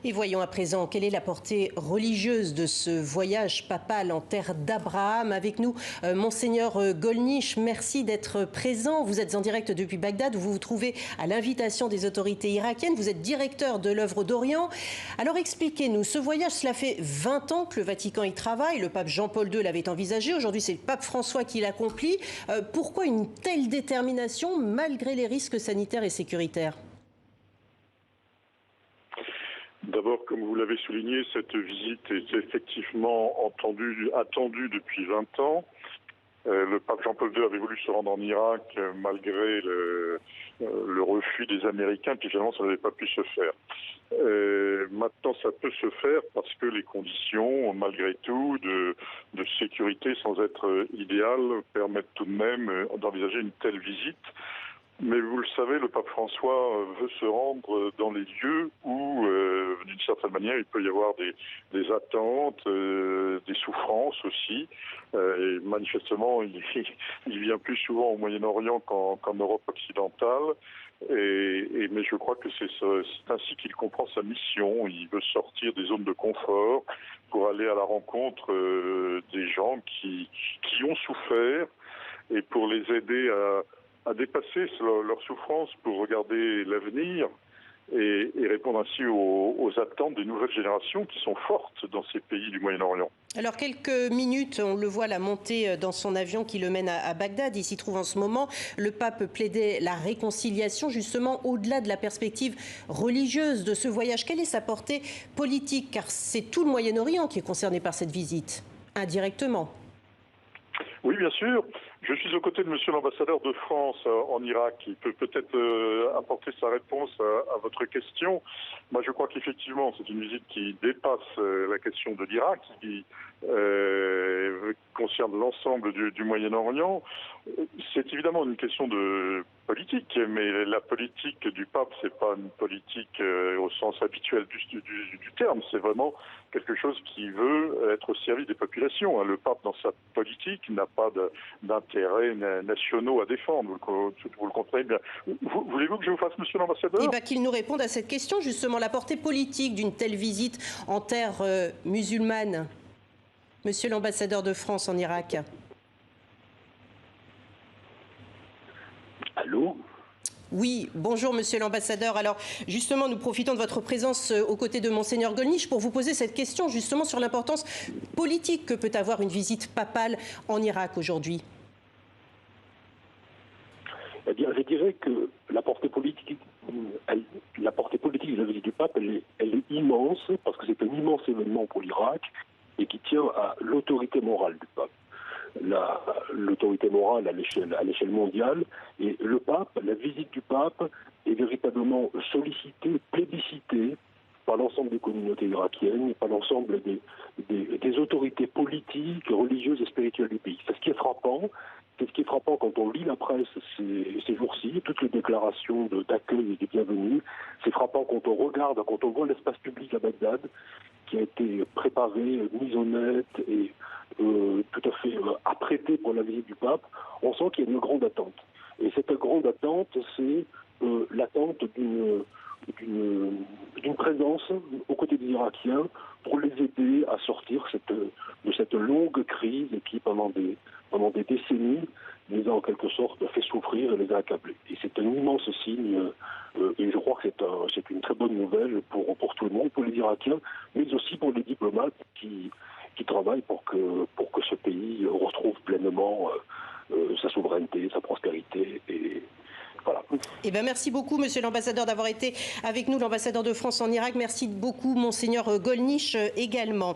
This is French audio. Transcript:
Et voyons à présent quelle est la portée religieuse de ce voyage papal en terre d'Abraham. Avec nous, Monseigneur Golnisch, merci d'être présent. Vous êtes en direct depuis Bagdad, où vous vous trouvez à l'invitation des autorités irakiennes. Vous êtes directeur de l'œuvre d'Orient. Alors expliquez-nous, ce voyage, cela fait 20 ans que le Vatican y travaille. Le pape Jean-Paul II l'avait envisagé. Aujourd'hui, c'est le pape François qui l'accomplit. Pourquoi une telle détermination malgré les risques sanitaires et sécuritaires ? D'abord, comme vous l'avez souligné, cette visite est effectivement attendue depuis 20 ans. Le pape Jean-Paul II avait voulu se rendre en Irak malgré le refus des Américains, puis finalement ça n'avait pas pu se faire. Maintenant ça peut se faire parce que les conditions, malgré tout, de sécurité sans être idéales, permettent tout de même d'envisager une telle visite. Mais vous le savez, le pape François veut se rendre dans les lieux où, d'une certaine manière, il peut y avoir des attentes, des souffrances aussi. Et manifestement, il vient plus souvent au Moyen-Orient qu'en Europe occidentale. Mais je crois que c'est ainsi qu'il comprend sa mission. Il veut sortir des zones de confort pour aller à la rencontre des gens qui ont souffert et pour les aider à dépasser leur souffrance pour regarder l'avenir et répondre ainsi aux attentes des nouvelles générations qui sont fortes dans ces pays du Moyen-Orient. Alors quelques minutes, on le voit, la montée dans son avion qui le mène à Bagdad. Il s'y trouve en ce moment. Le pape plaidait la réconciliation, justement, au-delà de la perspective religieuse de ce voyage. Quelle est sa portée politique? Car c'est tout le Moyen-Orient qui est concerné par cette visite, indirectement. Oui, bien sûr. Je suis aux côtés de monsieur l'ambassadeur de France en Irak, qui peut peut-être apporter sa réponse à votre question. Moi, je crois qu'effectivement, c'est une visite qui dépasse la question de l'Irak, qui concerne l'ensemble du Moyen-Orient. C'est évidemment une question de politique, mais la politique du pape, c'est pas une politique au sens habituel du terme. C'est vraiment quelque chose qui veut être au service des populations. Le pape, dans sa politique, n'a pas d'intérêts nationaux à défendre. Vous le comprenez bien. Voulez-vous que je vous fasse, monsieur l'ambassadeur ? Eh bien, qu'il nous réponde à cette question, justement, la portée politique d'une telle visite en terre musulmane. Monsieur l'ambassadeur de France en Irak. Allô ? Oui, bonjour monsieur l'ambassadeur. Alors justement, nous profitons de votre présence aux côtés de Monseigneur Golnisch pour vous poser cette question justement sur l'importance politique que peut avoir une visite papale en Irak aujourd'hui. Eh bien, je dirais que la portée politique de la visite du pape, elle est immense, parce que c'est un immense événement pour l'Irak et qui tient à l'autorité morale du pape. L'autorité morale à l'échelle mondiale, et le pape, la visite du pape est véritablement sollicitée, plébiscitée par l'ensemble des communautés irakiennes et par l'ensemble des autorités politiques, religieuses et spirituelles du pays. C'est ce qui est frappant quand on lit la presse ces jours-ci, toutes les déclarations d'accueil et de bienvenue. C'est frappant quand on voit l'espace public à Bagdad, qui a été préparé, mis au net et tout à fait apprêté pour la visite du pape. On sent qu'il y a une grande attente. Et cette grande attente, c'est l'attente d'une présence aux côtés des Irakiens pour les aider à sortir de cette longue crise qui, pendant des décennies, les a en quelque sorte fait souffrir et les a accablés. Et c'est un immense signe, et je crois que c'est une très bonne nouvelle pour tout le monde, pour les Irakiens, mais aussi pour les diplomates qui travaillent pour que ce pays retrouve pleinement sa souveraineté, sa prospérité, et voilà. Eh bien, merci beaucoup, monsieur l'ambassadeur, d'avoir été avec nous, l'ambassadeur de France en Irak. Merci beaucoup, Monseigneur Golnisch également.